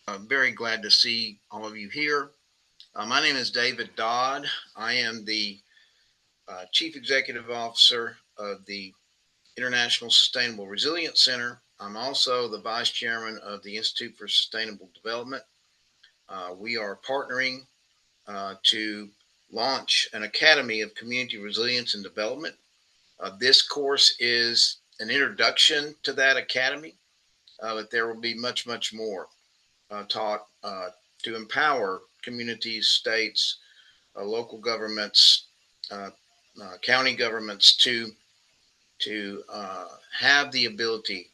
Very glad to see all of you here. My name is David Dodd. I am the Chief Executive Officer of the International Sustainable Resilience Center. I'm also the Vice Chairman of the Institute for Sustainable Development. We are partnering to launch an Academy of Community Resilience and Development. This course is an introduction to that academy, but there will be much, much more taught to empower communities, states, local governments, uh, county governments to have the ability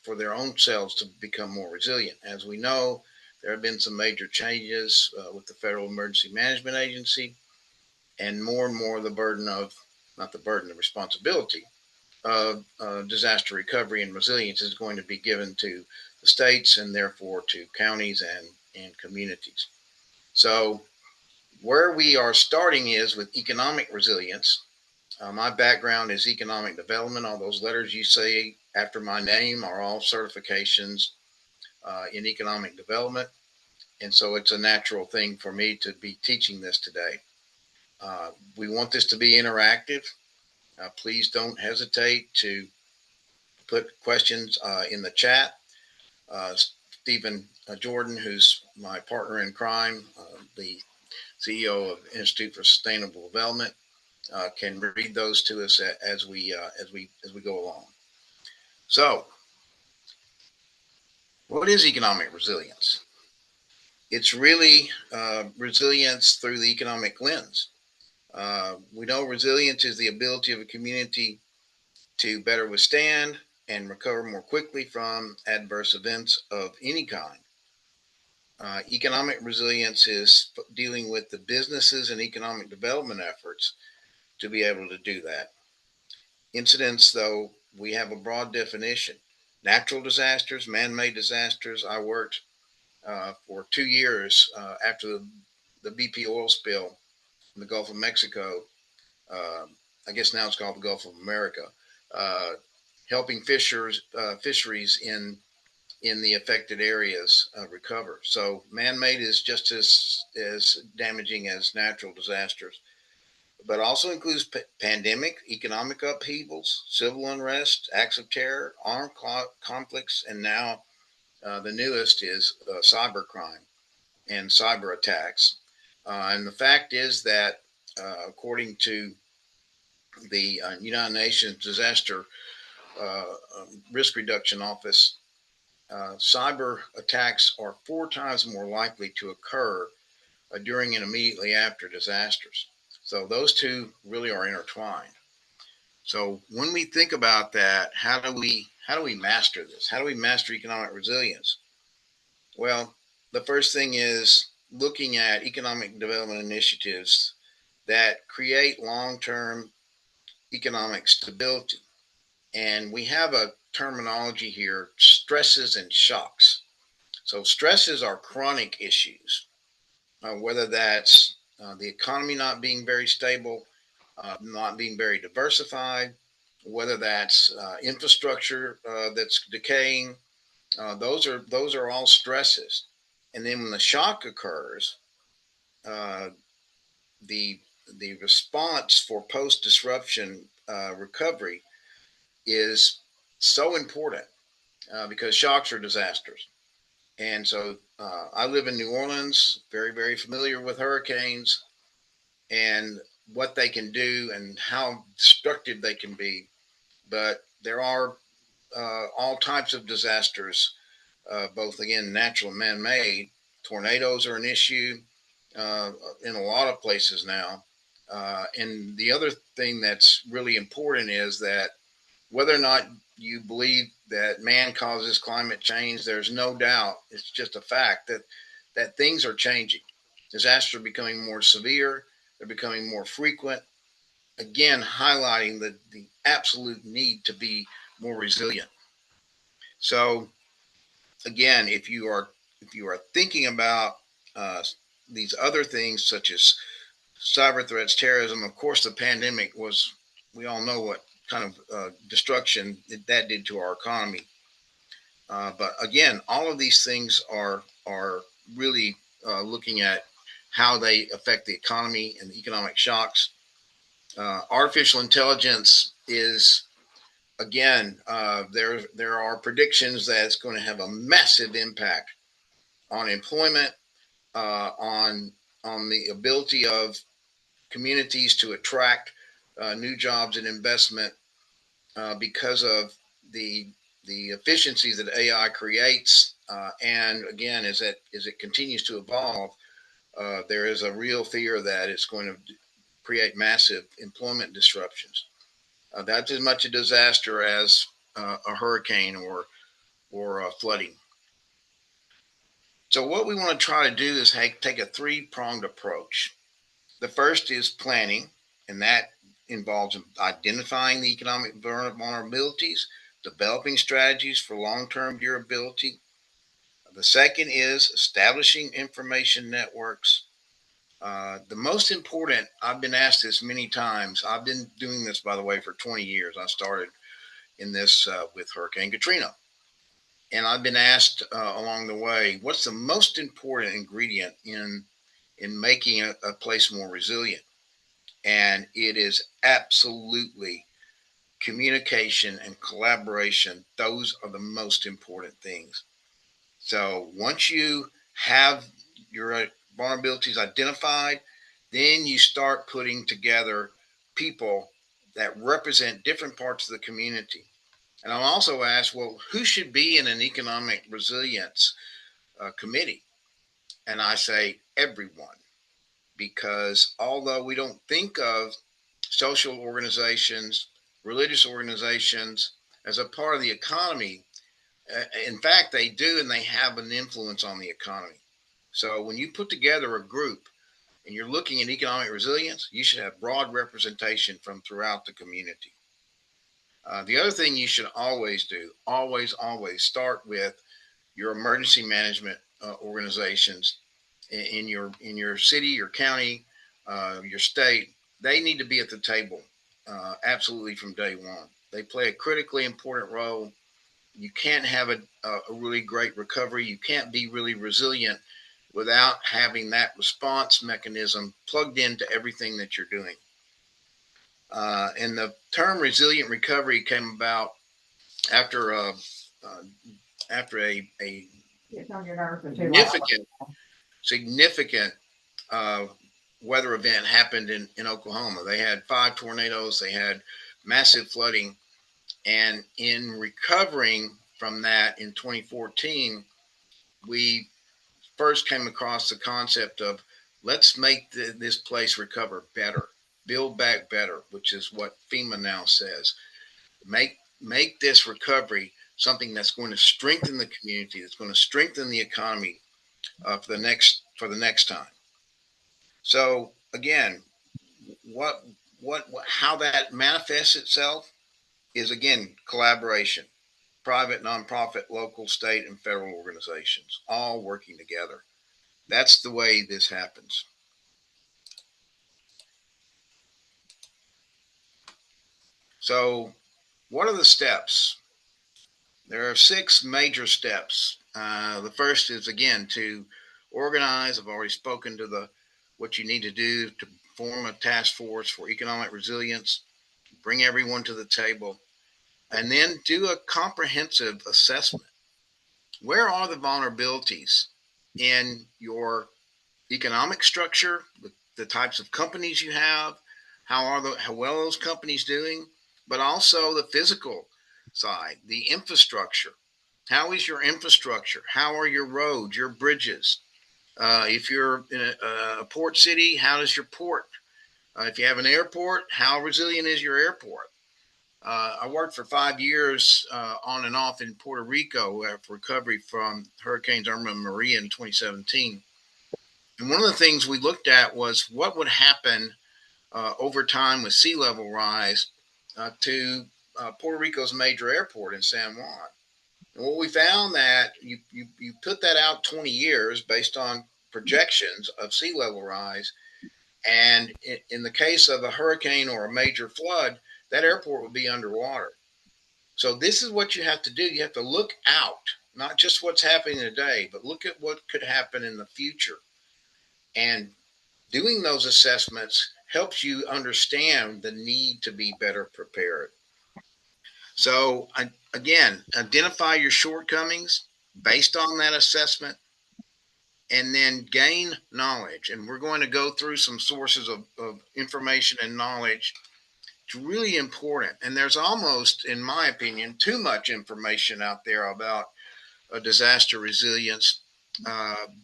for their own selves to become more resilient. As we know, there have been some major changes with the Federal Emergency Management Agency, and more the burden of, not the burden, the responsibility of disaster recovery and resilience is going to be given to the states and therefore to counties and communities. So, where we are starting is with economic resilience. My background is economic development. All those letters you see after my name are all certifications in economic development. And so it's a natural thing for me to be teaching this today. We want this to be interactive. Please don't hesitate to put questions in the chat. Stephen Jordan, who's my partner in crime, the CEO of Institute for Sustainable Development, can read those to us as we go along. So, what is economic resilience? It's really resilience through the economic lens. We know resilience is the ability of a community to better withstand and recover more quickly from adverse events of any kind. Economic resilience is dealing with the businesses and economic development efforts to be able to do that. Incidents, though, we have a broad definition. Natural disasters, man made disasters. I worked for 2 years after the BP oil spill in the Gulf of Mexico. Uh, I guess now it's called the Gulf of America, uh, helping fisheries in the affected areas recover. So man-made is just as damaging as natural disasters, but also includes pandemic, economic upheavals, civil unrest, acts of terror, armed conflicts, and now the newest is cybercrime and cyber attacks. And the fact is that, according to the United Nations Disaster Risk Reduction Office, cyber attacks are 4 times more likely to occur during and immediately after disasters. So those two really are intertwined. So when we think about that, how do we master this? How do we master economic resilience? Well, the first thing is looking at economic development initiatives that create long-term economic stability. And we have a terminology here: stresses and shocks. So, stresses are chronic issues, whether that's the economy not being very stable, not being very diversified, whether that's infrastructure that's decaying. Those are all stresses. And then when the shock occurs, uh, the the response for post disruption recovery is so important because shocks are disasters. And so I live in New Orleans, very, very familiar with hurricanes and what they can do and how destructive they can be. But there are all types of disasters, both again natural and man made. Tornadoes are an issue in a lot of places now. And the other thing that's really important is that whether or not you believe that man causes climate change, there's no doubt, it's just a fact that things are changing. Disasters are becoming more severe, they're becoming more frequent, again, highlighting the absolute need to be more resilient. So, again, if you are thinking about uh, these other things such as cyber threats, terrorism, of course, the pandemic was, we all know what kind of destruction that did to our economy. But again, all of these things are really looking at how they affect the economy and the economic shocks. Artificial intelligence is, again, there are predictions that it's going to have a massive impact on employment, on the ability of communities to attract new jobs and investment because of the efficiencies that AI creates. And again, as it continues to evolve, there is a real fear that it's going to create massive employment disruptions. That's as much a disaster as a hurricane or flooding. So what we want to try to do is take a three-pronged approach. The first is planning, and that involves identifying the economic vulnerabilities, developing strategies for long-term durability. The second is establishing information networks. The most important, I've been asked this many times. I've been doing this, by the way, for 20 years. I started in this with Hurricane Katrina. And I've been asked along the way, what's the most important ingredient in making a place more resilient? And it is absolutely communication and collaboration. Those are the most important things. So once you have your vulnerabilities identified, then you start putting together people that represent different parts of the community. And I'm also asked, well, who should be in an economic resilience committee? And I say everyone, because although we don't think of social organizations, religious organizations as a part of the economy, in fact, they do, and they have an influence on the economy. So when you put together a group and you're looking at economic resilience, you should have broad representation from throughout the community. The other thing you should always do, always start with your emergency management organizations in your city, your county, your state. They need to be at the table absolutely from day one. They play a critically important role. You can't have a really great recovery. You can't be really resilient without having that response mechanism plugged into everything that you're doing. And the term resilient recovery came about after after a significant weather event happened in Oklahoma. They had 5 tornadoes. They had massive flooding. And in recovering from that in 2014, we first came across the concept of let's make this place recover better, build back better, which is what FEMA now says. Make this recovery something that's going to strengthen the community, that's going to strengthen the economy for the next time. So again, how that manifests itself is, again, collaboration, private, nonprofit, local, state, and federal organizations all working together. That's the way this happens. So what are the steps? There are 6 major steps. The first is, again, to organize. I've already spoken to what you need to do to form a task force for economic resilience, bring everyone to the table, and then do a comprehensive assessment. Where are the vulnerabilities in your economic structure, the types of companies you have, how well are those companies doing, but also the physical side, the infrastructure. How is your infrastructure? How are your roads, your bridges? If you're in a port city, how does your port? If you have an airport, how resilient is your airport? I worked for 5 years on and off in Puerto Rico for recovery from Hurricanes Irma and Maria in 2017. And one of the things we looked at was what would happen over time with sea level rise to Puerto Rico's major airport in San Juan. And what we found that you put that out 20 years based on projections of sea level rise. And in the case of a hurricane or a major flood, that airport would be underwater. So this is what you have to do. You have to look out, not just what's happening today, but look at what could happen in the future. And doing those assessments helps you understand the need to be better prepared. So, again, identify your shortcomings based on that assessment and then gain knowledge. And we're going to go through some sources of information and knowledge. It's really important. And there's almost, in my opinion, too much information out there about disaster resilience,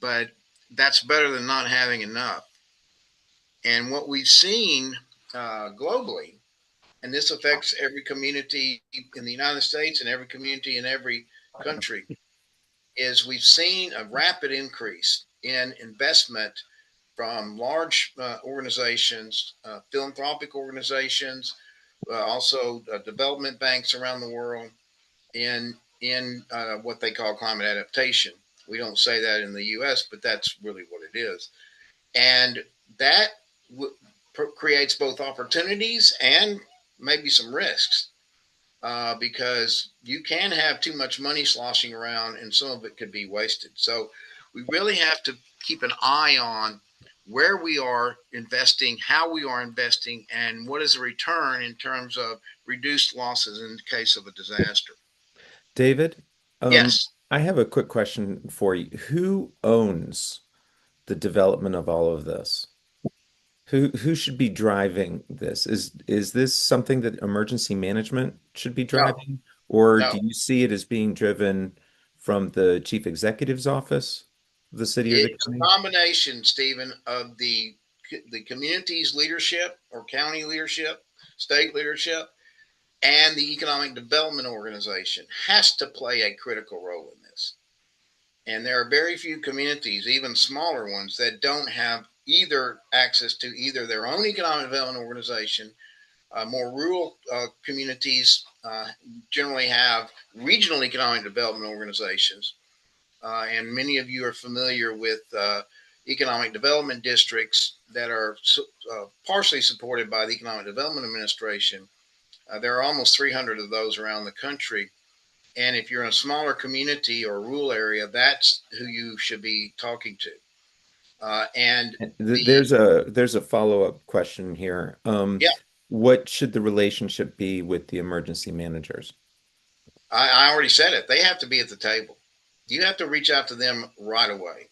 but that's better than not having enough. And what we've seen globally, and this affects every community in the United States and every community in every country, is we've seen a rapid increase in investment from large organizations, philanthropic organizations, also development banks around the world in what they call climate adaptation. We don't say that in the U.S., but that's really what it is, and that creates both opportunities and maybe some risks. Because you can have too much money sloshing around and some of it could be wasted. So we really have to keep an eye on where we are investing, how we are investing, and what is the return in terms of reduced losses in the case of a disaster. David, Yes, I have a quick question for you. Who owns the development of all of this? Who should be driving this? Is this something that emergency management should be no, driving, or no. do you see it as being driven from the chief executive's office of the city or the It's a county? combination, Stephen, of the community's leadership or county leadership, state leadership, and the economic development organization has to play a critical role in this. And there are very few communities, even smaller ones, that don't have either access to either their own economic development organization. More rural communities generally have regional economic development organizations. And many of you are familiar with economic development districts that are partially supported by the Economic Development Administration. There are almost 300 of those around the country. And if you're in a smaller community or rural area, that's who you should be talking to. And the There's a follow-up question here. Yeah, What should the relationship be with the emergency managers? I already said it. They have to be at the table. You have to reach out to them right away.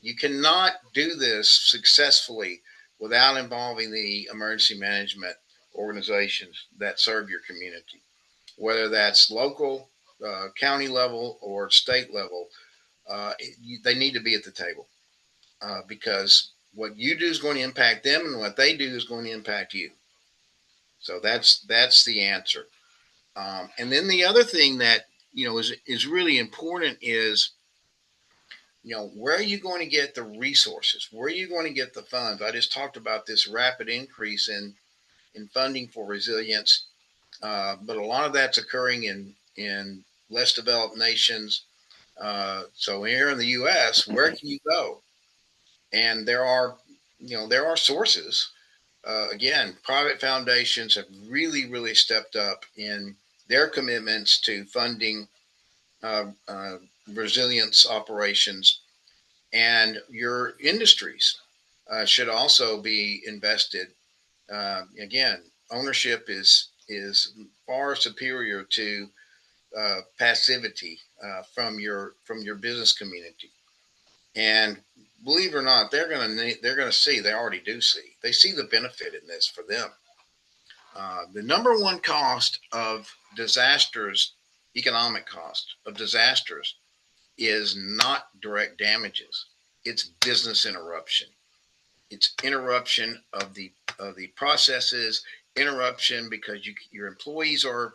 You cannot do this successfully without involving the emergency management organizations that serve your community, whether that's local, county level, or state level. They need to be at the table because what you do is going to impact them, and what they do is going to impact you. So that's the answer. And then the other thing that is really important is where are you going to get the resources? Where are you going to get the funds? I just talked about this rapid increase in funding for resilience, but a lot of that's occurring in less developed nations. So here in the U.S., where can you go? And there are sources. Again, private foundations have really stepped up in their commitments to funding uh, uh, resilience operations, and your industries should also be invested. Again, ownership is far superior to passivity from your business community. And believe it or not, they're gonna see. They already do see. They see the benefit in this for them. The number one cost of disasters, economic cost of disasters, is not direct damages. It's business interruption. It's interruption of the processes, interruption because your employees are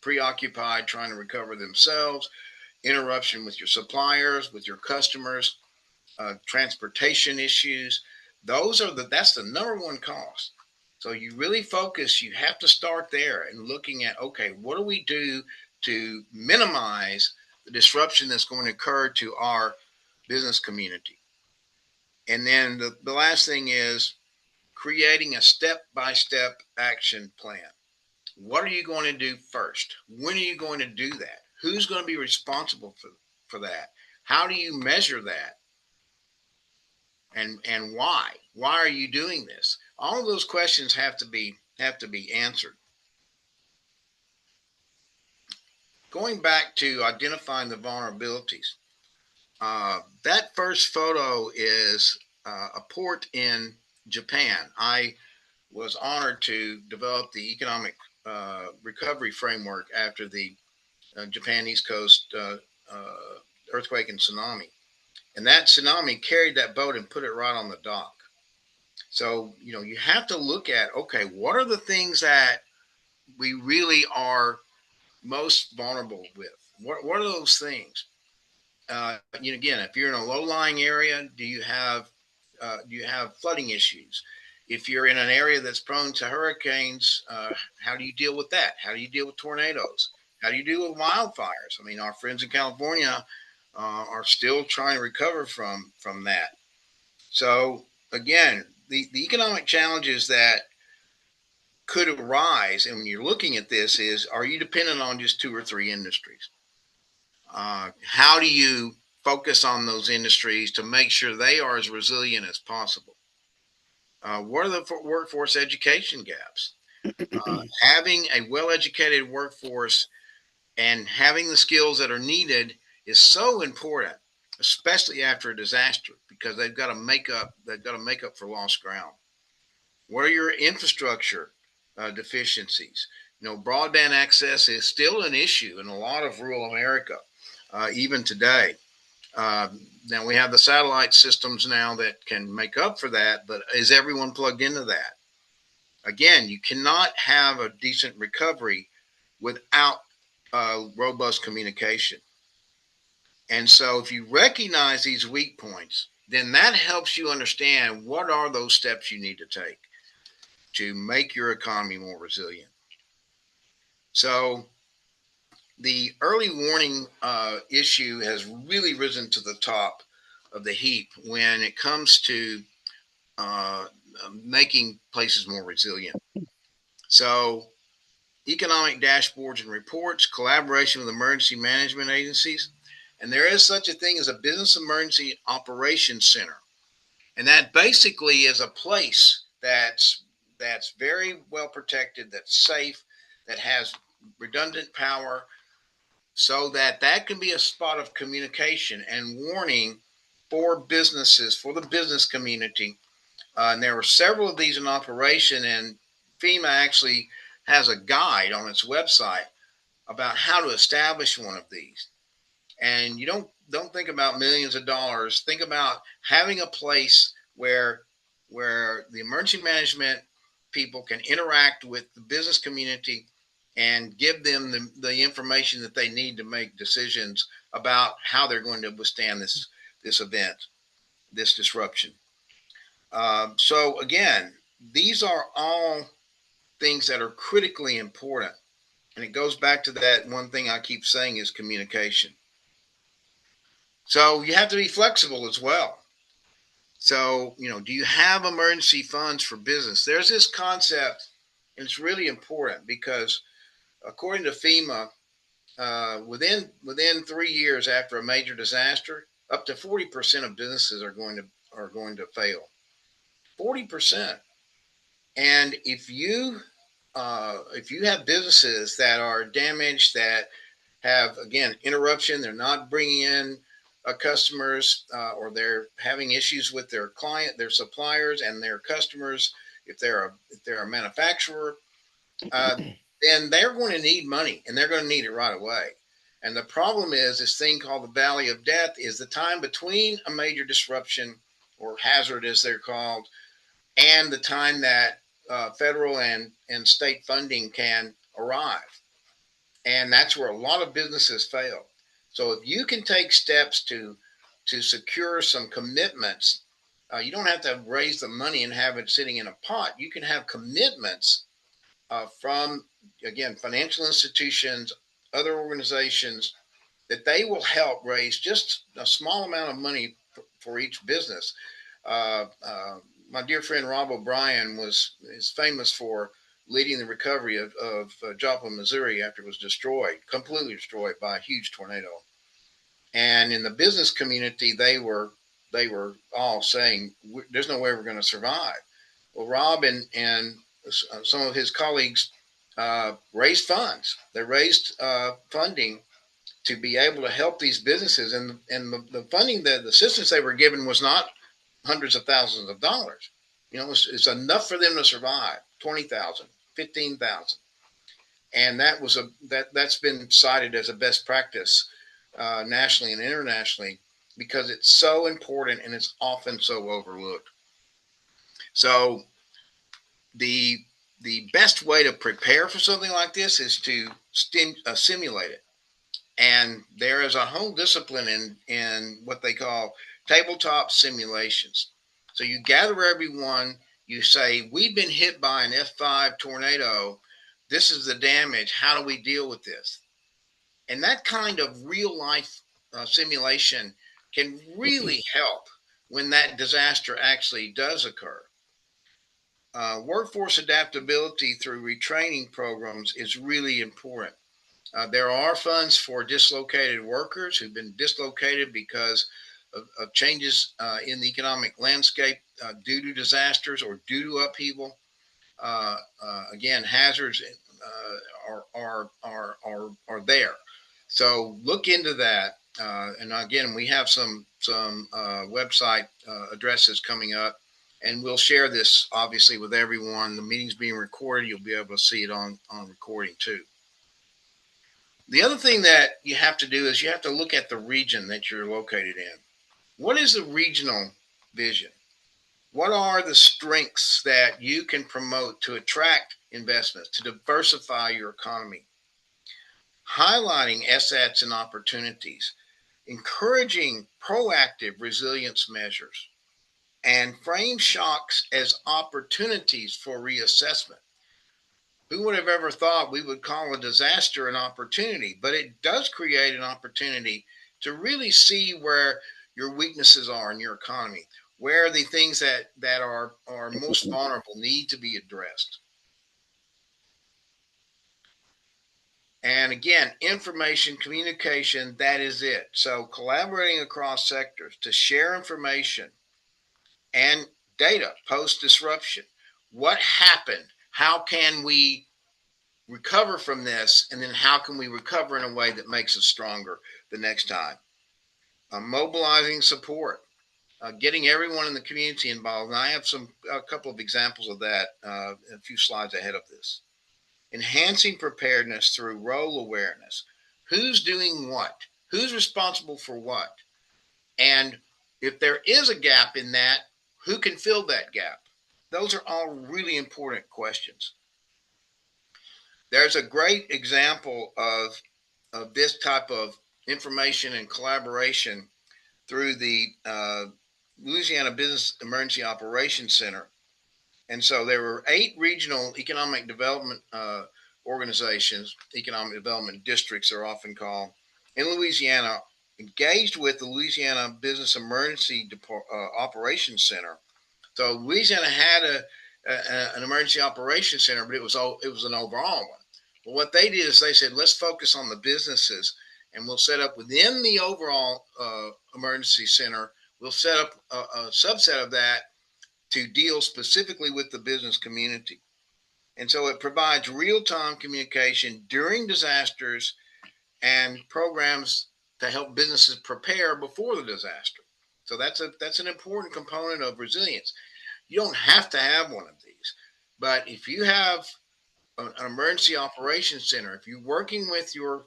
preoccupied trying to recover themselves, interruption with your suppliers, with your customers, transportation issues. That's the number one cost. So you really focus. You have to start there and looking at, okay, what do we do to minimize the disruption that's going to occur to our business community? And then the last thing is creating a step by step action plan. What are you going to do first? When are you going to do that? Who's going to be responsible for that? How do you measure that? And why? Why are you doing this? All of those questions have to be answered. Going back to identifying the vulnerabilities, that first photo is a port in Japan. I was honored to develop the economic recovery framework after the Japan East Coast earthquake and tsunami. And that tsunami carried that boat and put it right on the dock. So, you have to look at, okay, what are the things that we really are most vulnerable with? What are those things? Again, if you're in a low-lying area, do you have flooding issues? If you're in an area that's prone to hurricanes, how do you deal with that? How do you deal with tornadoes? How do you deal with wildfires? I mean, our friends in California are still trying to recover from that. So again, the economic challenges that could arise, and when you're looking at this, is are you dependent on just two or three industries? How do you focus on those industries to make sure they are as resilient as possible? What are the workforce education gaps? Having a well-educated workforce and having the skills that are needed is so important, especially after a disaster, because they've got to make up. They've got to make up for lost ground. What are your infrastructure deficiencies? Broadband access is still an issue in a lot of rural America, even today. Now we have the satellite systems now that can make up for that, but is everyone plugged into that? Again, you cannot have a decent recovery without robust communication. And so if you recognize these weak points, then that helps you understand what are those steps you need to take to make your economy more resilient. So the early warning issue has really risen to the top of the heap when it comes to uh, making places more resilient. So economic dashboards and reports, collaboration with emergency management agencies, and there is such a thing as a business emergency operations center. And that basically is a place that's very well protected, that's safe, that has redundant power, so that can be a spot of communication and warning for businesses, for the business community. And there were several of these in operation, and FEMA actually has a guide on its website about how to establish one of these. And you don't think about millions of dollars. Think about having a place where the emergency management people can interact with the business community and give them the information that they need to make decisions about how they're going to withstand this event, this disruption. So again, these are all things that are critically important. And it goes back to that one thing I keep saying is communication. So you have to be flexible as well. So, do you have emergency funds for business? There's this concept, and it's really important because according to FEMA, within 3 years after a major disaster, up to 40% of businesses are going to fail. 40%. And if you have businesses that are damaged, that have again interruption, they're not bringing in customers, or they're having issues with their suppliers and their customers. If they're a manufacturer, then they're going to need money, and they're going to need it right away. And the problem is this thing called the valley of death is the time between a major disruption or hazard, as they're called, and the time that federal and state funding can arrive. And that's where a lot of businesses fail. So if you can take steps to secure some commitments, you don't have to raise the money and have it sitting in a pot. You can have commitments from, again, financial institutions, other organizations, that they will help raise just a small amount of money for each business. My dear friend Rob O'Brien is famous for leading the recovery of Joplin, Missouri, after it was completely destroyed by a huge tornado. And in the business community, they were all saying, "There's no way we're going to survive." Well, Rob and some of his colleagues raised funds. They raised funding to be able to help these businesses, and the funding, the assistance they were given was not hundreds of thousands of dollars. It's enough for them to survive. 20,000, 15,000, and that's been cited as a best practice nationally and internationally because it's so important and it's often so overlooked. So the the best way to prepare for something like this is to simulate it. And there is a whole discipline in what they call tabletop simulations. So you gather everyone, you say, we've been hit by an F5 tornado. This is the damage. How do we deal with this? And that kind of real life simulation can really help when that disaster actually does occur. Workforce adaptability through retraining programs is really important. There are funds for dislocated workers who've been dislocated because of changes in the economic landscape due to disasters or due to upheaval. Again, hazards are there. So look into that. And again, we have some website addresses coming up, and we'll share this obviously with everyone. The meeting's being recorded. You'll be able to see it on recording too. The other thing that you have to do is you have to look at the region that you're located in. What is the regional vision? What are the strengths that you can promote to attract investments, to diversify your economy? Highlighting assets and opportunities, encouraging proactive resilience measures, and frame shocks as opportunities for reassessment. Who would have ever thought we would call a disaster an opportunity? But it does create an opportunity to really see where your weaknesses are in your economy, where the things that are most vulnerable need to be addressed. And again, information, communication, that is it. So collaborating across sectors to share information and data post disruption. What happened? How can we recover from this, and then how can we recover in a way that makes us stronger the next time? Mobilizing support, getting everyone in the community involved, and I have a couple of examples of that a few slides ahead of this. Enhancing preparedness through role awareness. Who's doing what? Who's responsible for what? And if there is a gap in that, who can fill that gap? Those are all really important questions. There's a great example of this type of information and collaboration through the Louisiana Business Emergency Operations Center. And so there were 8 regional economic development organizations, economic development districts they're often called, in Louisiana, engaged with the Louisiana Business Emergency Operations Center. So Louisiana had an emergency operations center, but it was an overall one. But what they did is they said, let's focus on the businesses, and we'll set up within the overall emergency center. We'll set up a subset of that to deal specifically with the business community. And so it provides real-time communication during disasters and programs to help businesses prepare before the disaster. So that's an important component of resilience. You don't have to have one of these, but if you have an emergency operations center, if you're working with your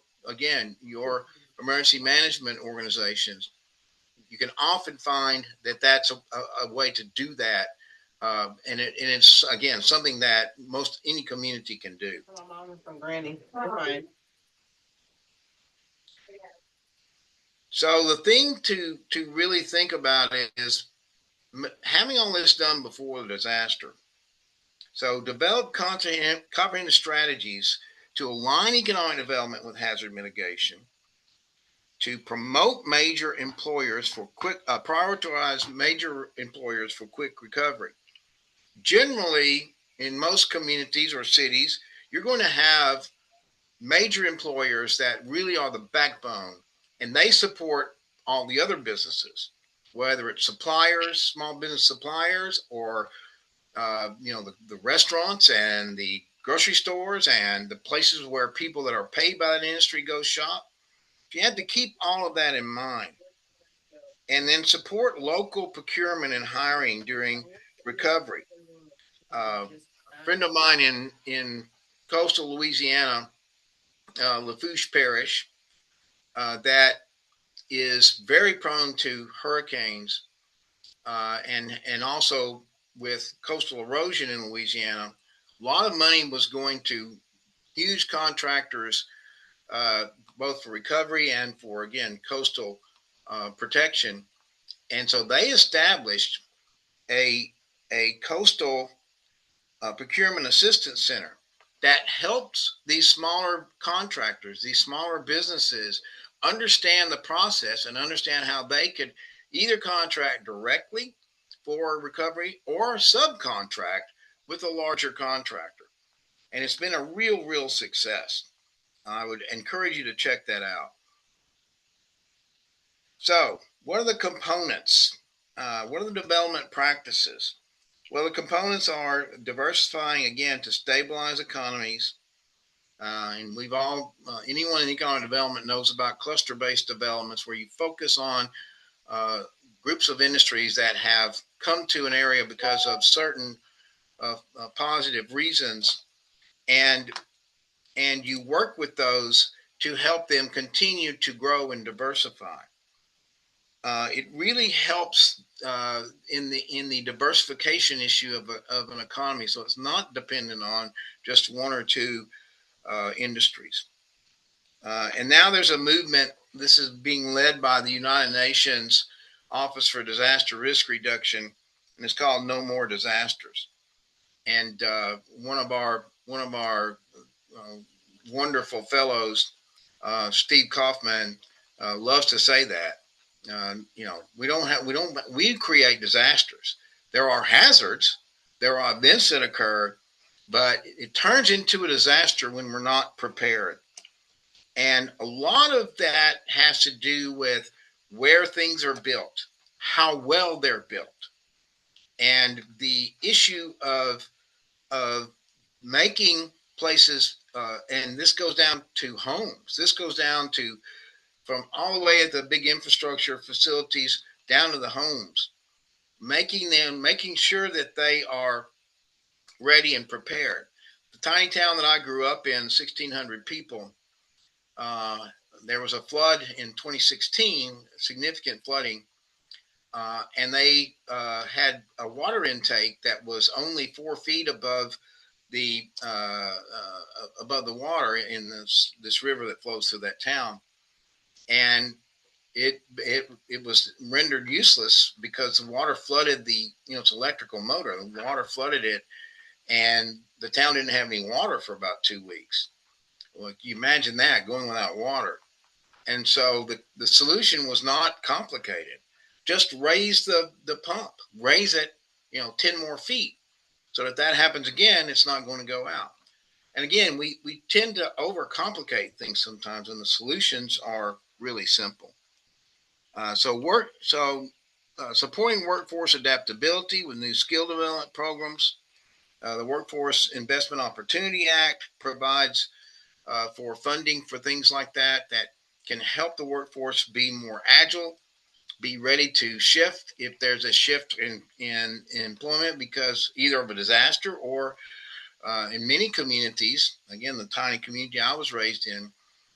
emergency management organizations, you can often find that that's a way to do that. And it's again something that most any community can do. My mom is from Granny. So the thing to really think about is having all this done before the disaster. So develop comprehensive strategies to align economic development with hazard mitigation, to promote major employers for prioritize major employers for quick recovery. Generally, in most communities or cities, you're going to have major employers that really are the backbone, and they support all the other businesses, whether it's suppliers, small business suppliers, or the restaurants and the grocery stores and the places where people that are paid by that industry go shop. You have to keep all of that in mind, and then support local procurement and hiring during recovery. A friend of mine in coastal Louisiana, Lafourche Parish, that is very prone to hurricanes, and also with coastal erosion in Louisiana. A lot of money was going to huge contractors, uh, both for recovery and for, again, coastal protection. And so they established a coastal procurement assistance center that helps these smaller contractors, these smaller businesses, understand the process and understand how they could either contract directly for recovery or subcontract with a larger contractor. And it's been a real success. I would encourage you to check that out. So, what are the components? What are the development practices? Well, the components are diversifying, again, to stabilize economies. And we've all, anyone in economic development knows about cluster based developments where you focus on uh, groups of industries that have come to an area because of certain positive reasons, and you work with those to help them continue to grow and diversify. It really helps in the diversification issue of an economy, so it's not dependent on just one or two industries. And now there's a movement. This is being led by the United Nations Office for Disaster Risk Reduction, and it's called No More Disasters. And one of our uh, wonderful fellows, Steve Kaufman, loves to say that. We create disasters. There are hazards, there are events that occur, but it turns into a disaster when we're not prepared. And a lot of that has to do with where things are built, how well they're built, and the issue of making places. And this goes down to homes. This goes down to from all the way at the big infrastructure facilities down to the homes, making sure that they are ready and prepared. The tiny town that I grew up in, 1,600 people, uh, there was a flood in 2016, significant flooding, and they had a water intake that was only 4 feet the above the water in this river that flows through that town, and it was rendered useless because the water flooded its electrical motor. The water flooded it, and the town didn't have any water for about 2 weeks. Well, you imagine that, going without water. And so the solution was not complicated. Just raise the pump, raise it, 10 more feet, so that happens again, it's not going to go out. And again, we tend to overcomplicate things sometimes, and the solutions are really simple. Supporting workforce adaptability with new skill development programs. The Workforce Investment Opportunity Act provides for funding for things like that can help the workforce be more agile, be ready to shift if there's a shift in employment because either of a disaster or in many communities, again, the tiny community I was raised in,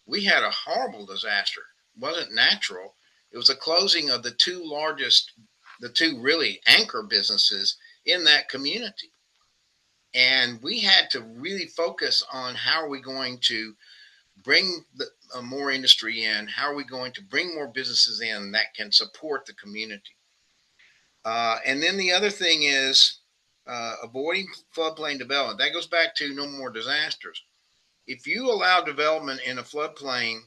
we had a horrible disaster. It wasn't natural. It was the closing of the two really anchor businesses in that community. And we had to really focus on how are we going to bring more industry in? How are we going to bring more businesses in that can support the community? And then the other thing is avoiding floodplain development. That goes back to no more disasters. If you allow development in a floodplain,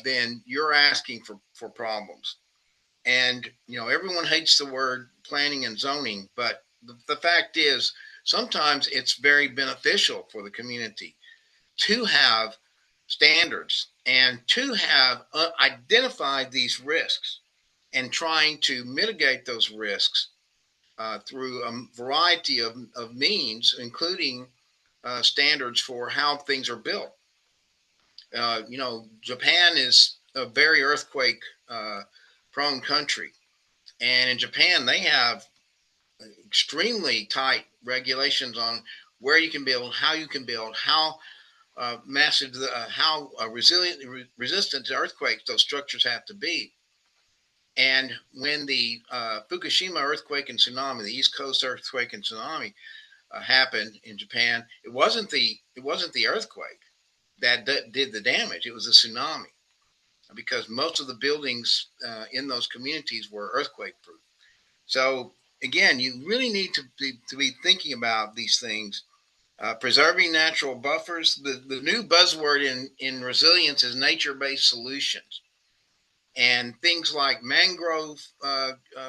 then you're asking for problems. And everyone hates the word planning and zoning, but the fact is sometimes it's very beneficial for the community to have standards and to have identified these risks and trying to mitigate those risks through a variety of means, including standards for how things are built. Japan is a very earthquake prone country. And in Japan, they have extremely tight regulations on where you can build, how you can build, how massive, how resistant to earthquakes those structures have to be. And when the Fukushima earthquake and tsunami, the East Coast earthquake and tsunami happened in Japan, it wasn't the earthquake that did the damage. It was a tsunami because most of the buildings in those communities were earthquake proof. So again, you really need to be thinking about these things. Preserving natural buffers. The new buzzword in resilience is nature-based solutions. And things like mangrove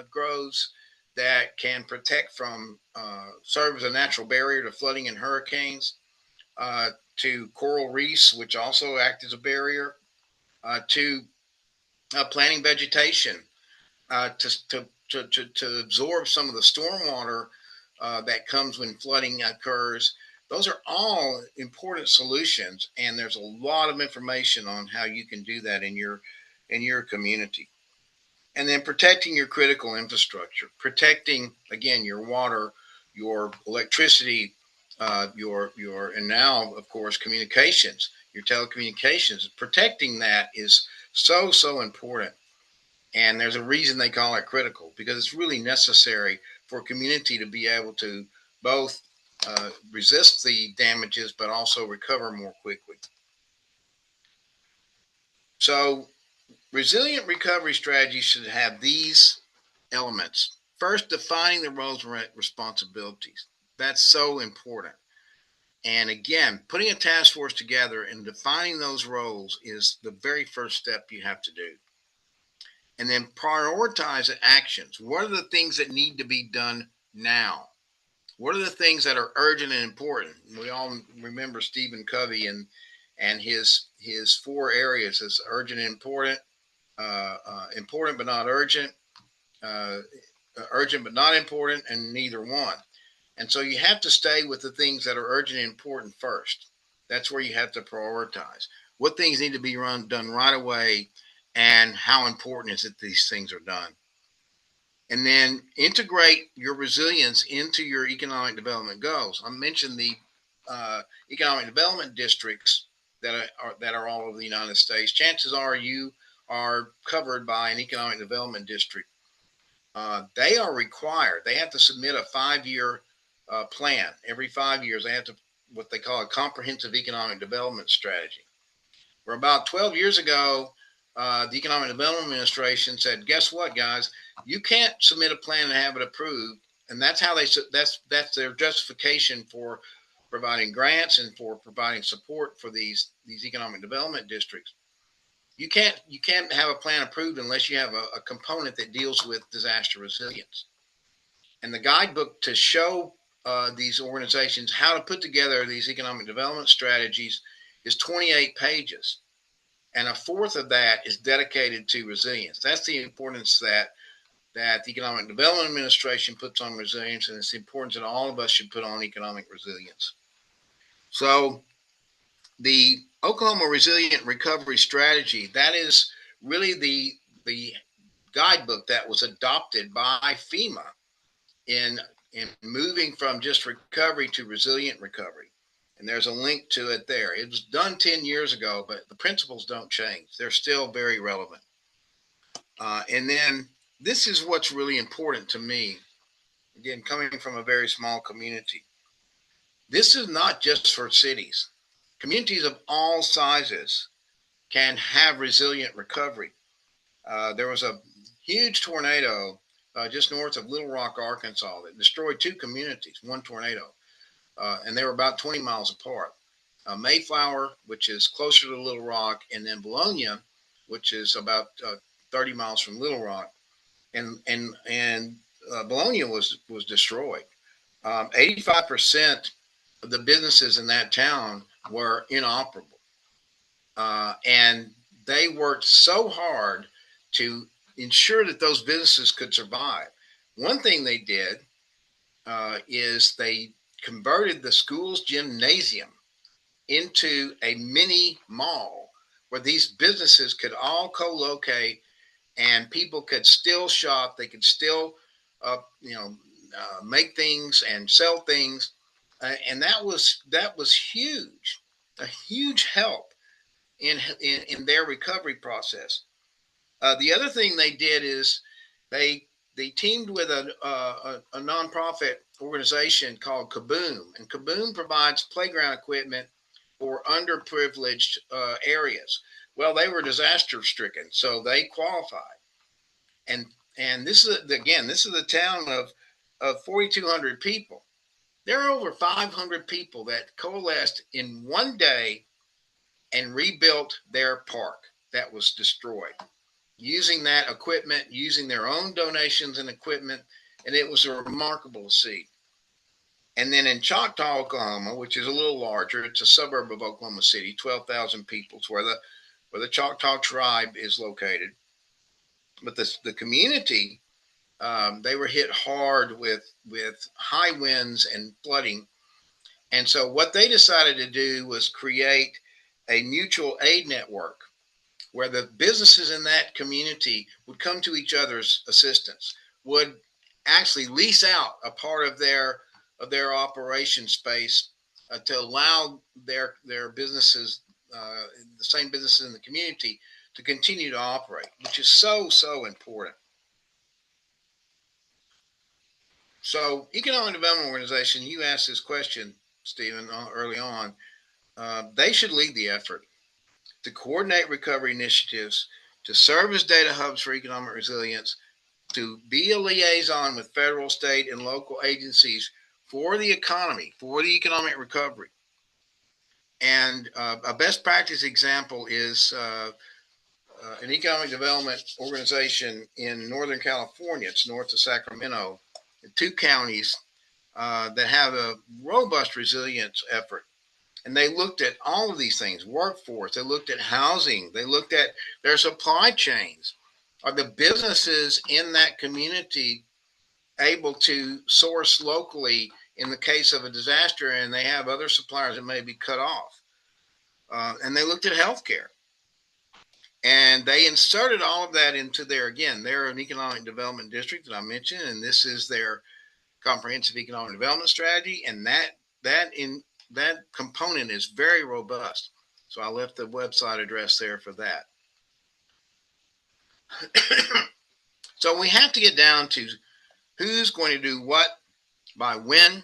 groves that can protect from, serve as a natural barrier to flooding and hurricanes, to coral reefs, which also act as a barrier, to planting vegetation to absorb some of the stormwater that comes when flooding occurs. Those are all important solutions, and there's a lot of information on how you can do that in your community. And then protecting your critical infrastructure, protecting again your water, your electricity, and now of course communications, your telecommunications. Protecting that is so important. And there's a reason they call it critical, because it's really necessary for a community to be able to both resist the damages but also recover more quickly. So resilient recovery strategies should have these elements. First, defining the roles and responsibilities. That's so important. And again, putting a task force together and defining those roles is the very first step you have to do. And then prioritize the actions. What are the things that need to be done now? What are the things that are urgent and important? We all remember Stephen Covey and his four areas as urgent and important, important but not urgent, uh, urgent but not important, and neither one. And so you have to stay with the things that are urgent and important first. That's where you have to prioritize. What things need to be done right away, and how important is it these things are done. And then integrate your resilience into your economic development goals. I mentioned the economic development districts that are all over the United States. Chances are you are covered by an economic development district. They are required. They have to submit a 5-year plan. Every 5 years, they have to what they call a comprehensive economic development strategy. Where about 12 years ago, the Economic Development Administration said, "Guess what, guys? You can't submit a plan and have it approved." And that's how that's their justification for providing grants and for providing support for these economic development districts. You can't have a plan approved unless you have a component that deals with disaster resilience. And the guidebook to show these organizations how to put together these economic development strategies is 28 pages. And a fourth of that is dedicated to resilience. That's the importance that the Economic Development Administration puts on resilience, and it's the importance that all of us should put on economic resilience. So the Oklahoma Resilient Recovery Strategy, that is really the guidebook that was adopted by FEMA in moving from just recovery to resilient recovery. And there's a link to it there. It was done 10 years ago, but the principles don't change. They're still very relevant. And then this is what's really important to me. Again, coming from a very small community, this is not just for cities. Communities of all sizes can have resilient recovery. There was a huge tornado just north of Little Rock, Arkansas, that destroyed two communities, one tornado, and they were about 20 miles apart. Mayflower, which is closer to Little Rock, and then Bologna, which is about 30 miles from Little Rock, and Bologna was destroyed. 85% of the businesses in that town were inoperable. And they worked so hard to ensure that those businesses could survive. One thing they did is they converted the school's gymnasium into a mini mall where these businesses could all co-locate and people could still shop. They could still, make things and sell things, and that was huge, a huge help in their recovery process. The other thing they did is they they teamed with a nonprofit organization called Kaboom, and Kaboom provides playground equipment for underprivileged areas. Well, they were disaster stricken, so they qualified. And this is a town of 4,200 people. There are over 500 people that coalesced in one day and rebuilt their park that was destroyed using that equipment, using their own donations and equipment, and it was remarkable to see. And then in Choctaw, Oklahoma, which is a little larger, it's a suburb of Oklahoma City, 12,000 people, it's where the Choctaw tribe is located. But the community, they were hit hard with high winds and flooding. And so what they decided to do was create a mutual aid network where the businesses in that community would come to each other's assistance, would actually lease out a part of their operation space to allow their businesses, the same businesses in the community, to continue to operate, which is so important. So, economic development organization, you asked this question, Stephen, early on. They should lead the effort to coordinate recovery initiatives, to serve as data hubs for economic resilience, to be a liaison with federal, state, and local agencies for the economy, for the economic recovery. And a best practice example is an economic development organization in Northern California. It's north of Sacramento, two counties that have a robust resilience effort. And they looked at all of these things: workforce, they looked at housing, they looked at their supply chains. Are the businesses in that community able to source locally in the case of a disaster and they have other suppliers that may be cut off? And they looked at healthcare. And they inserted all of that into they're an economic development district that I mentioned, and this is their comprehensive economic development strategy. And that component is very robust. So I left the website address there for that. So we have to get down to who's going to do what, by when,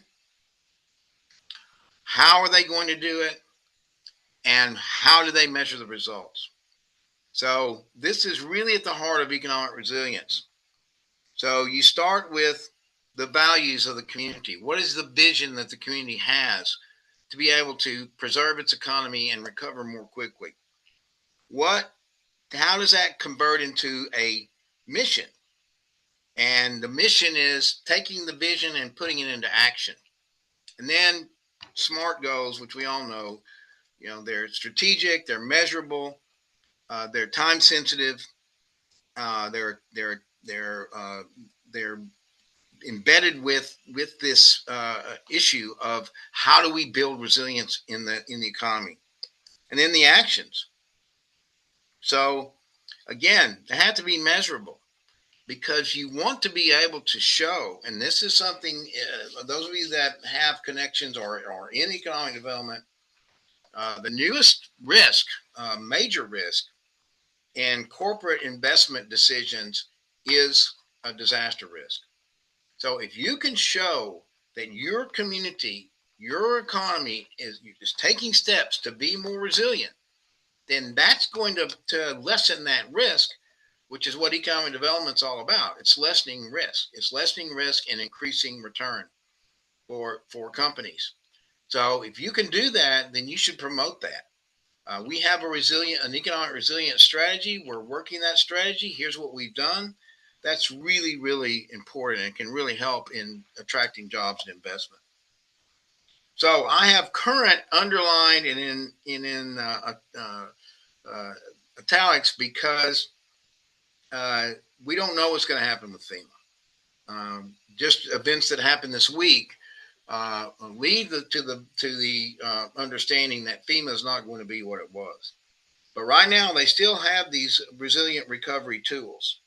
how are they going to do it, and how do they measure the results. So this is really at the heart of economic resilience. So you start with the values of the community. What is the vision that the community has to be able to preserve its economy and recover more quickly? How does that convert into a mission? And the mission is taking the vision and putting it into action. And then SMART goals, which we all know, they're strategic, they're measurable, they're time sensitive, they're embedded with this issue of how do we build resilience in the economy, and then the actions. So again, they have to be measurable because you want to be able to show, and this is something those of you that have connections or are in economic development, the newest risk, major risk in corporate investment decisions is a disaster risk. So if you can show that your community, your economy is taking steps to be more resilient, then that's going to lessen that risk, which is what economic development is all about. It's lessening risk. It's lessening risk and increasing return for companies. So if you can do that, then you should promote that. We have an economic resilience strategy. We're working that strategy. Here's what we've done. That's really, really important and can really help in attracting jobs and investment. So I have current underlined and in uh, italics because we don't know what's going to happen with FEMA. Just events that happened this week lead to the understanding that FEMA is not going to be what it was. But right now, they still have these resilient recovery tools.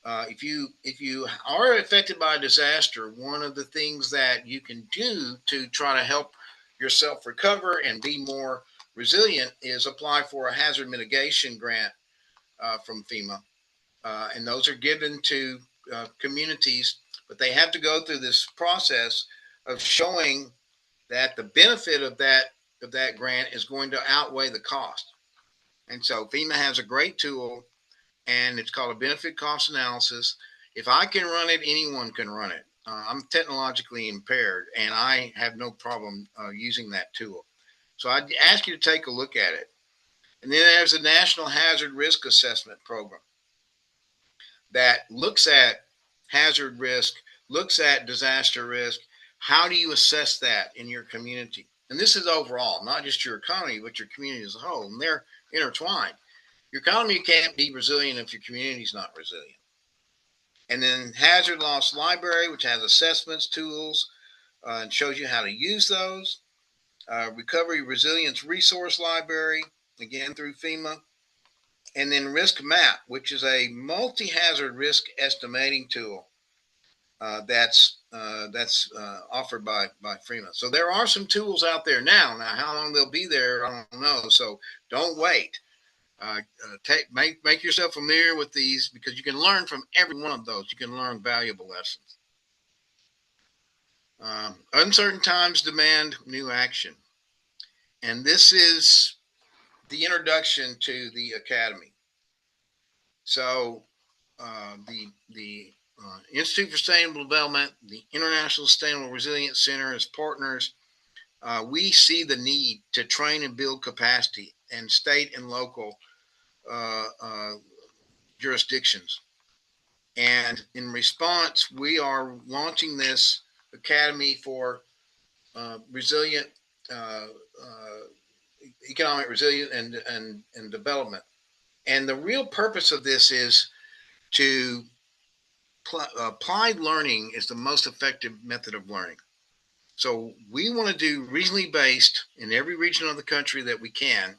If you are affected by a disaster, one of the things that you can do to try to help yourself recover and be more resilient is apply for a hazard mitigation grant from FEMA, and those are given to communities, but they have to go through this process of showing that the benefit of that grant is going to outweigh the cost. And so FEMA has a great tool, and it's called a benefit cost analysis. If I can run it, anyone can run it. I'm technologically impaired, and I have no problem using that tool. So I'd ask you to take a look at it. And then there's the National Hazard Risk Assessment Program that looks at hazard risk, looks at disaster risk. How do you assess that in your community? And this is overall, not just your economy, but your community as a whole. And they're intertwined. Your economy can't be resilient if your community is not resilient. And then Hazard Loss Library, which has assessments, tools, and shows you how to use those. Recovery Resilience Resource Library, again through FEMA. And then Risk Map, which is a multi-hazard risk estimating tool that's offered by FEMA. So there are some tools out there now. Now, how long they'll be there, I don't know. So don't wait. Make yourself familiar with these because you can learn from every one of those. You can learn valuable lessons. Uncertain times demand new action, and this is the introduction to the academy. So the Institute for Sustainable Development, the International Sustainable Resilience Center as partners, we see the need to train and build capacity in state and local jurisdictions. And in response, we are launching this academy for resilient economic resilience and development. And the real purpose of this is to applied learning is the most effective method of learning. So we want to do regionally based in every region of the country that we can,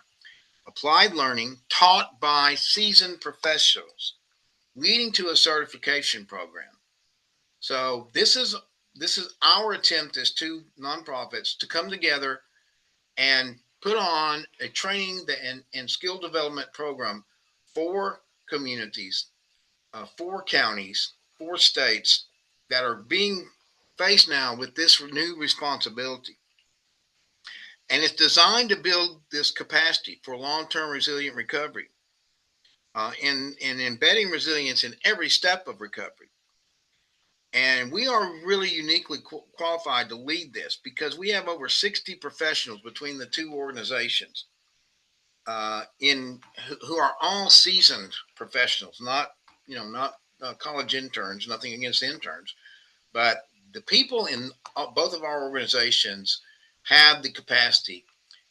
applied learning taught by seasoned professionals, leading to a certification program. So this is our attempt as two nonprofits to come together and put on a training and skill development program for communities, for counties, for states that are being faced now with this new responsibility. And it's designed to build this capacity for long-term resilient recovery and embedding resilience in every step of recovery. And we are really uniquely qualified to lead this because we have over 60 professionals between the two organizations who are all seasoned professionals, not college interns. Nothing against interns, but the people in both of our organizations have the capacity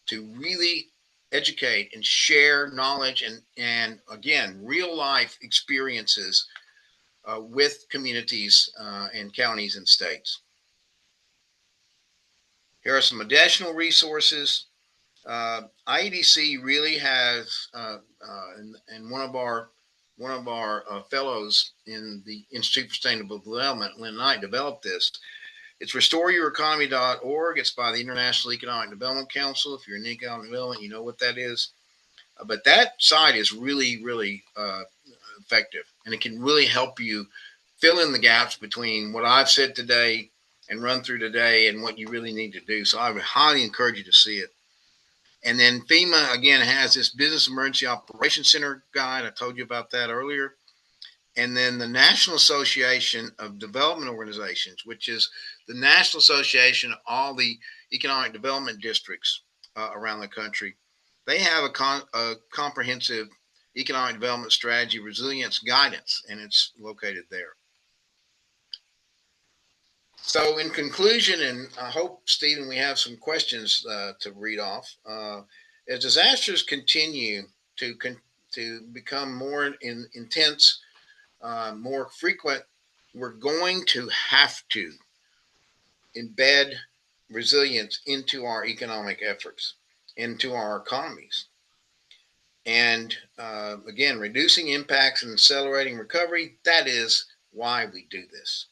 to really educate and share knowledge and again real life experiences with communities and counties and states. Here are some additional resources. IEDC really has, and one of our fellows in the Institute for Sustainable Development, Lynn Knight, developed this. It's restoreyoureconomy.org. It's by the International Economic Development Council. If you're in economic development, you know what that is. But that site is really, really effective, and it can really help you fill in the gaps between what I've said today and run through today and what you really need to do. So I would highly encourage you to see it. And then FEMA, again, has this Business Emergency Operations Center guide. I told you about that earlier. And then the National Association of Development Organizations, which is the National Association of all the economic development districts around the country. They have a comprehensive economic development strategy resilience guidance, and it's located there. So in conclusion, and I hope, Stephen, we have some questions to read off. As disasters continue, to to become more intense, more frequent, we're going to have to embed resilience into our economic efforts, into our economies. And again, reducing impacts and accelerating recovery, that is why we do this.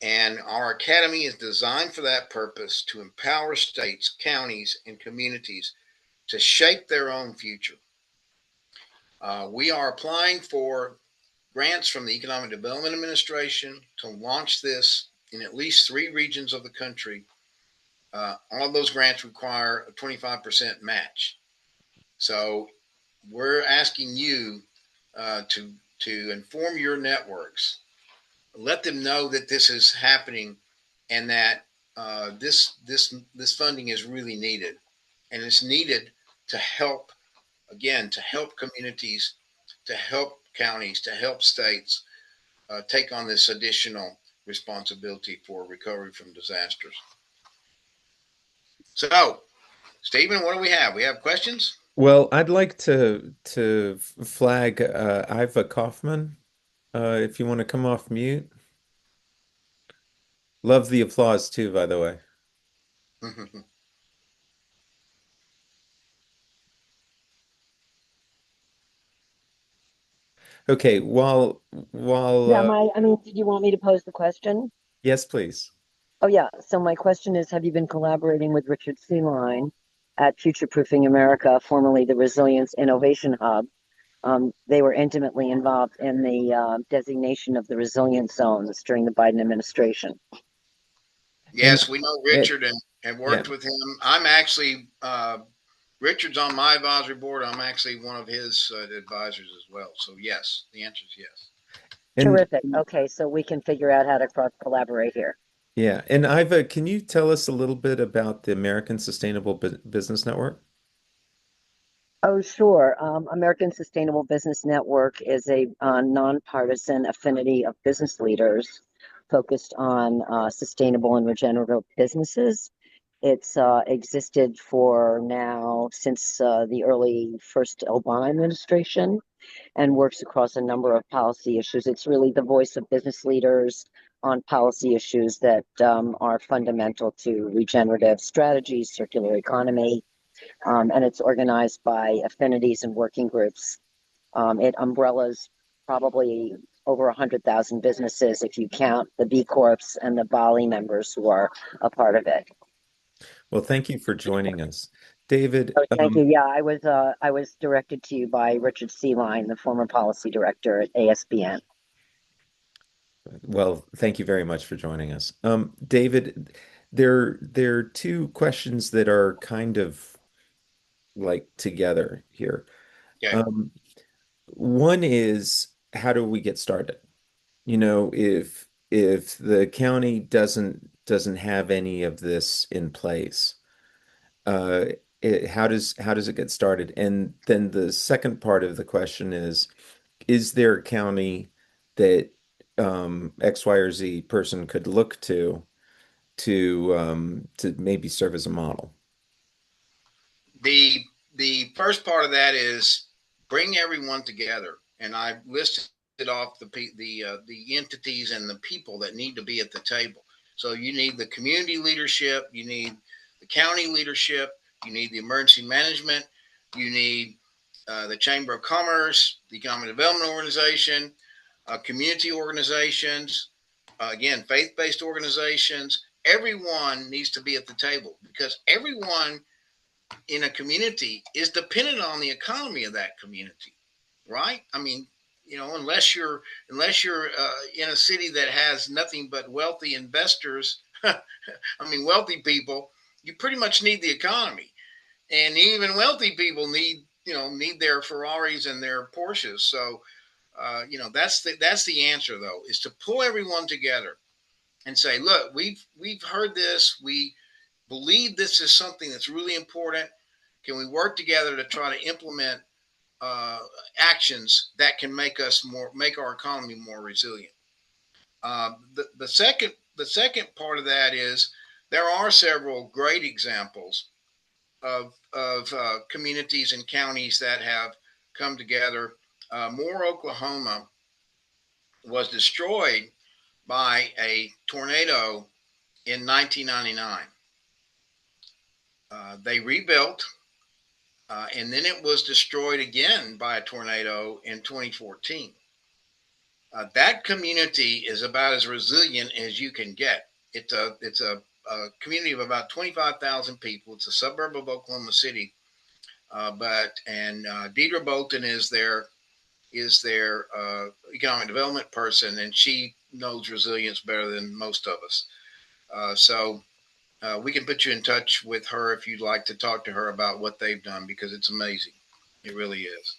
And our academy is designed for that purpose to empower states, counties, and communities to shape their own future. We are applying for grants from the Economic Development Administration to launch this in at least 3 regions of the country. All of those grants require a 25% match. So we're asking you to inform your networks, let them know that this is happening, and that this funding is really needed, and it's needed to help, again, to help communities, to help counties, to help states take on this additional responsibility for recovery from disasters. So, Stephen, what do we have? We have questions. Well, I'd like to flag Iva Kaufman, if you want to come off mute. Love the applause too, by the way. Okay, while Yeah, I mean, did you want me to pose the question? yes, please. Oh, yeah. So my question is, have you been collaborating with Richard Sealine at Future Proofing America, formerly the Resilience Innovation Hub? They were intimately involved in the designation of the resilience zones during the Biden administration. And Yes, we know it, Richard and have yeah, worked with him. I'm actually Richard's on my advisory board. I'm actually one of his advisors as well. So yes, the answer is yes. and Terrific. Okay, so we can figure out how to cross collaborate here. yeah, and Iva, can you tell us a little bit about the American Sustainable Business Network? Oh, sure. American Sustainable Business Network is a nonpartisan affinity of business leaders focused on sustainable and regenerative businesses. It's existed for now since the early first Obama administration and works across a number of policy issues. It's really the voice of business leaders on policy issues that are fundamental to regenerative strategies, circular economy, and it's organized by affinities and working groups. It umbrellas probably over 100,000 businesses if you count the B Corps and the Bali members who are a part of it. Well, thank you for joining us. David, Oh, thank you. Yeah, I was directed to you by Richard Sealine, the former policy director at ASBN. well, thank you very much for joining us. David, there are two questions that are kind of like together here. Okay. Um, One is, how do we get started? You know, if the county doesn't have any of this in place, uh, how does it get started? And then the second part of the question is there a county that X, Y, or Z person could look to maybe serve as a model? The first part of that is bring everyone together, and I listed off the entities and the people that need to be at the table. So you need the community leadership, you need the county leadership, you need the emergency management, you need the Chamber of Commerce, the Economic Development Organization, community organizations, again, faith based organizations. Everyone needs to be at the table because everyone in a community is dependent on the economy of that community, right? I mean, unless you're in a city that has nothing but wealthy investors, I mean, wealthy people, you pretty much need the economy, and even wealthy people need their Ferraris and their Porsches. So, that's the answer though, is to pull everyone together and say, look, we've heard this, we believe this is something that's really important. Can we work together to try to implement uh, actions that can make our economy more resilient? The second part of that is there are several great examples of communities and counties that have come together. Moore, Oklahoma, was destroyed by a tornado in 1999. They rebuilt, and then it was destroyed again by a tornado in 2014. That community is about as resilient as you can get. It's a community of about 25,000 people. It's a suburb of Oklahoma City, Deidre Bolton is their economic development person, and she knows resilience better than most of us. We can put you in touch with her if you'd like to talk to her about what they've done because it's amazing. It really is.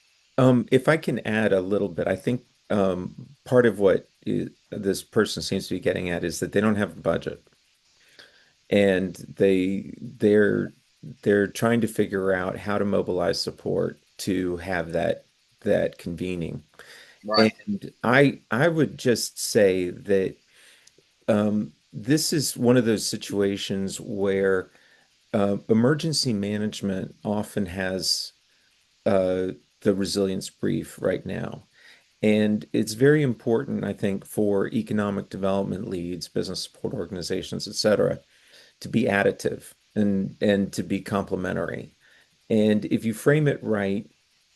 If I can add a little bit, I think part of what this person seems to be getting at is that they don't have a budget, and they're trying to figure out how to mobilize support to have that convening. Right. And I would just say that this is one of those situations where emergency management often has the resilience brief right now. And it's very important, I think, for economic development leads, business support organizations, et cetera, to be additive and to be complementary. And if you frame it right,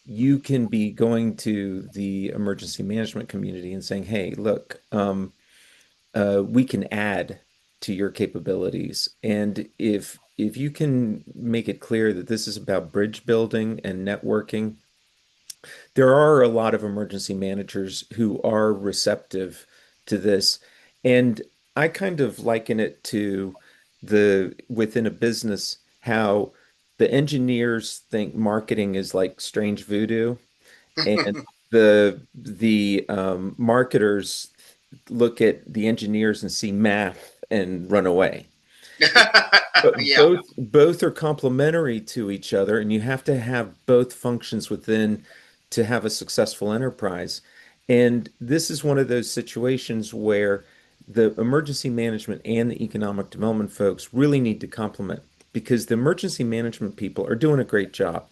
you can be going to the emergency management community and saying, hey, look, we can add to your capabilities. And if you can make it clear that this is about bridge building and networking, there are a lot of emergency managers who are receptive to this. And I kind of liken it to the within a business, how the engineers think marketing is like strange voodoo, and the marketers look at the engineers and see math and run away. But Yeah. both are complementary to each other, and you have to have both functions within to have a successful enterprise. And this is one of those situations where the emergency management and the economic development folks really need to complement because the emergency management people are doing a great job.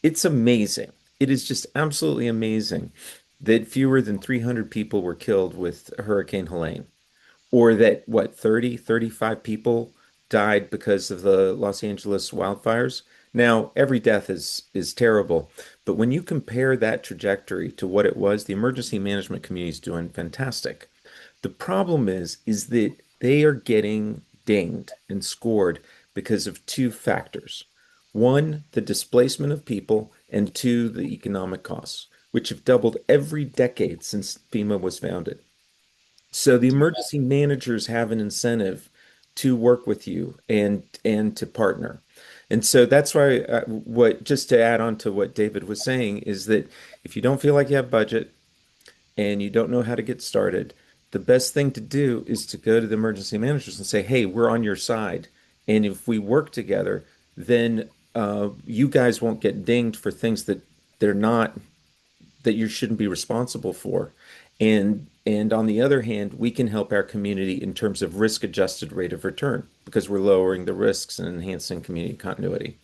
It's amazing. It is just absolutely amazing that fewer than 300 people were killed with Hurricane Helene, or that what 35 people died because of the Los Angeles wildfires. Now, every death is terrible, but when you compare that trajectory to what it was, the emergency management community is doing fantastic. The problem is that they are getting dinged and scored because of two factors. One, the displacement of people, and two, the economic costs, which have doubled every decade since FEMA was founded. So the emergency managers have an incentive to work with you and to partner. And so that's why what just to add on to what David was saying is that if you don't feel like you have budget and you don't know how to get started, the best thing to do is to go to the emergency managers and say, "Hey, we're on your side. And if we work together, then you guys won't get dinged for things that they're not that you shouldn't be responsible for. And on the other hand, we can help our community in terms of risk adjusted rate of return because we're lowering the risks and enhancing community continuity."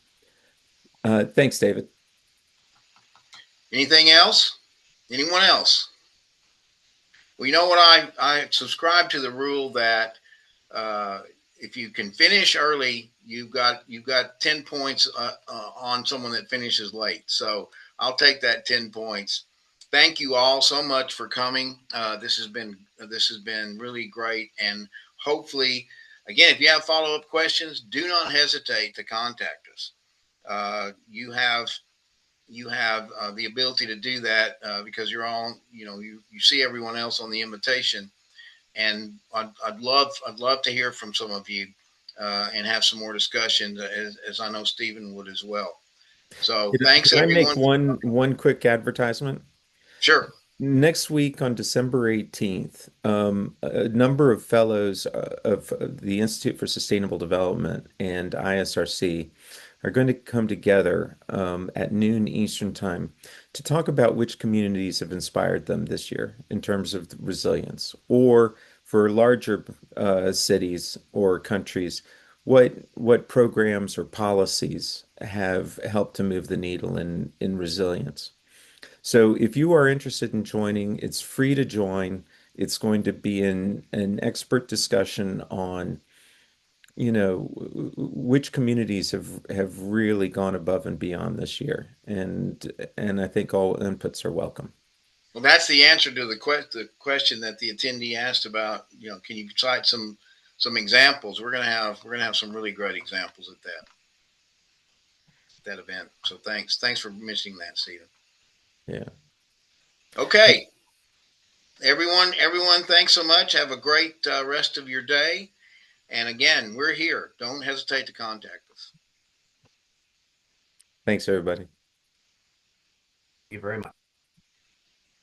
Thanks, David. Anything else? Anyone else? Well, you know what? I subscribe to the rule that uh, if you can finish early, you've got 10 points on someone that finishes late. So I'll take that 10 points. Thank you all so much for coming. This has been really great, and hopefully, again, if you have follow up questions, do not hesitate to contact us. You have the ability to do that because you're all you see everyone else on the invitation, and I'd love to hear from some of you and have some more discussions as I know Stephen would as well. So thanks Can I make everyone. one quick advertisement? Sure. Next week on December 18th, a number of fellows of the Institute for Sustainable Development and ISRC are going to come together at noon Eastern Time to talk about which communities have inspired them this year in terms of resilience, or for larger cities or countries, what programs or policies have helped to move the needle in resilience. So if you are interested in joining, it's free to join. It's going to be an expert discussion on, which communities have really gone above and beyond this year. And I think all inputs are welcome. Well, that's the answer to the question that the attendee asked about. Can you cite some examples? We're gonna have some really great examples at that event. So thanks for mentioning that, Stephen. Yeah. Okay, everyone, thanks so much. Have a great rest of your day. And again, we're here. Don't hesitate to contact us. Thanks, everybody. Thank you very much.